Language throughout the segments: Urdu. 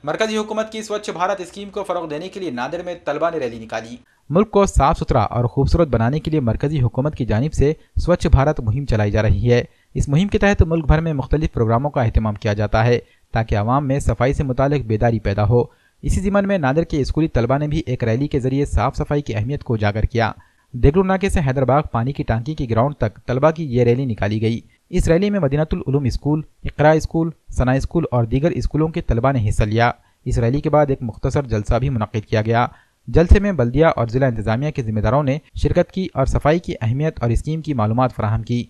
مرکزی حکومت کی سوچھ بھارت اسکیم کو فروغ دینے کے لیے نادر میں طلبہ نے ریلی نکالی۔ ملک کو صاف ستھرا اور خوبصورت بنانے کے لیے مرکزی حکومت کی جانب سے سوچھ بھارت مہم چلائی جا رہی ہے۔ اس مہم کے تحت ملک بھر میں مختلف پروگراموں کا اہتمام کیا جاتا ہے تاکہ عوام میں صفائی سے متعلق بیداری پیدا ہو۔ اسی ضمن میں نادر کے اسکولی طلبہ نے بھی ایک ریلی کے ذریعے صاف صفائی کی اہمیت کو اجاگر کیا۔ دیگلور ناکے سے حیدرباغ پانی کی ٹانکی کی گراؤنڈ تک طلبہ کی یہ ریلی نکالی گئی۔ اس ریلی میں مدینہ العلوم اسکول، اقراء اسکول، ثنا اسکول اور دیگر اسکولوں کے طلبہ نے حصہ لیا۔ اس ریلی کے بعد ایک مختصر جلسہ بھی منعقد کیا گیا۔ جلسے میں بلدیہ اور ضلع انتظامیہ کے ذمہ داروں نے شرکت کی اور صفائی کی اہمیت اور اسکیم کی معلومات فراہم کی۔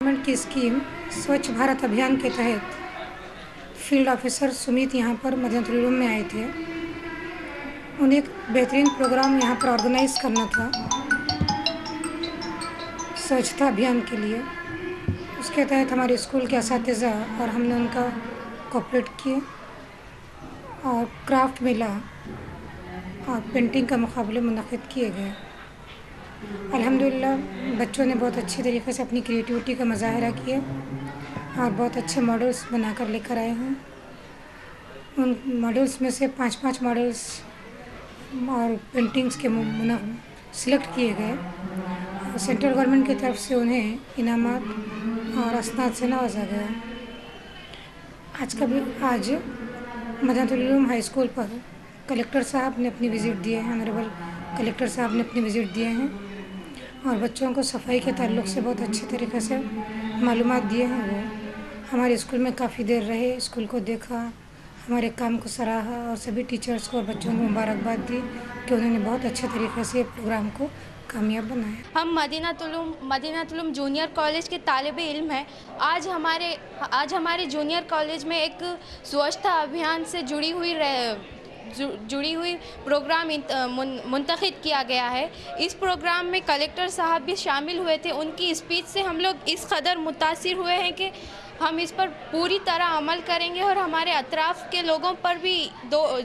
گورنمنٹ کی اسکیم سوچھ بھارت ابھیان کے تحت فیلڈ آفیسر سمیت یہاں پر مدینہ العلوم میں آئے تھے۔ انہیں ایک بہترین پروگرام یہاں پر آرگنائز کرنا تھا سوچھتا ابھیان کے لیے۔ اس کے تحت ہمارے اسکول کے اساتذہ اور ہم نے ان کا کوآپریٹ کیے اور کرافٹ میلہ اور پینٹنگ کا مقابلے منعقد کیے گئے۔ الحمدللہ بچوں نے بہت اچھی طریقے سے اپنی کریٹیوٹی کا مظاہرہ کیا اور بہت اچھے ماڈلز بنا کر لے کر آئے ہیں۔ ان ماڈلز میں سے 5 ماڈلز اور پینٹنگز کے سلیکٹ کیے گئے۔ سینٹرل گورنمنٹ کی طرف سے انہیں انعامات اور اسناد سے نوازا گیا۔ آج مدینہ العلوم ہائی اسکول پر کلیکٹر صاحب نے اپنی وزٹ دیے ہیں، آنریبل کلیکٹر صاحب نے اپنی وزٹ دیے ہیں اور بچوں کو صفائی کے تعلق سے بہت اچھے طریقے سے معلومات دیے ہیں۔ وہ ہمارے اسکول میں کافی دیر رہے، اسکول کو دیکھا، ہمارے کام کو سراہا اور سبھی ٹیچرز کو اور بچوں کو مبارکباد دی کہ انہوں نے بہت اچھے طریقے سے پروگرام کو کامیاب بنایا۔ ہم مدینہ العلوم جونیئر کالج کے طالب علم ہیں۔ آج ہمارے جونیئر کالج میں ایک سوچھتا ابھیان سے جڑی ہوئی پروگرام منتخب کیا گیا ہے۔ اس پروگرام میں کلیکٹر صاحب بھی شامل ہوئے تھے۔ ان کی اسپیچ سے ہم لوگ اس قدر متاثر ہوئے ہیں کہ ہم اس پر پوری طرح عمل کریں گے اور ہمارے اطراف کے لوگوں پر بھی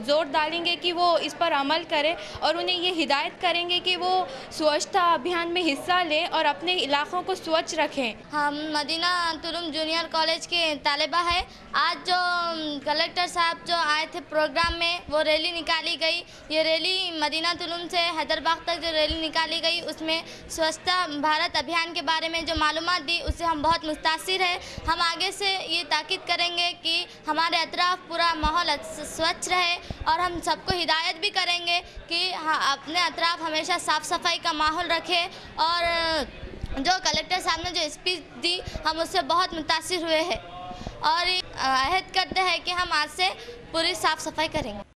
زور ڈالیں گے کہ وہ اس پر عمل کریں اور انہیں یہ ہدایت کریں گے کہ وہ سوچھتا ابھیان میں حصہ لیں اور اپنے علاقوں کو سوچھ رکھیں۔ ہم مدینہ العلوم جونیئر کالج کے طالبہ ہیں۔ آج جو کلیکٹر صاحب جو آئے تھے پروگرام میں، وہ ریلی نکالی گئی۔ یہ ریلی مدینہ العلوم سے حیدرباغ تک جو ریلی نکالی گئی، اس میں سوچھتا بھارت ابھیان کے بارے میں جو معلومات دی، اس سے ہم بہت متاثر ہیں۔ ہم آگے سے یہ تاکید کریں گے کہ ہمارے اطراف پورا ماحول سوچھ رہے اور ہم سب کو ہدایت بھی کریں گے کہ اپنے اطراف ہمیشہ صاف صفائی کا ماحول رکھے۔ اور جو کلیکٹر صاحب نے جو اسپیچ دی، ہم اس سے بہت متاثر ہوئے ہیں اور عہد کرتے ہیں کہ ہم آج سے پوری صاف صفائی کریں گے۔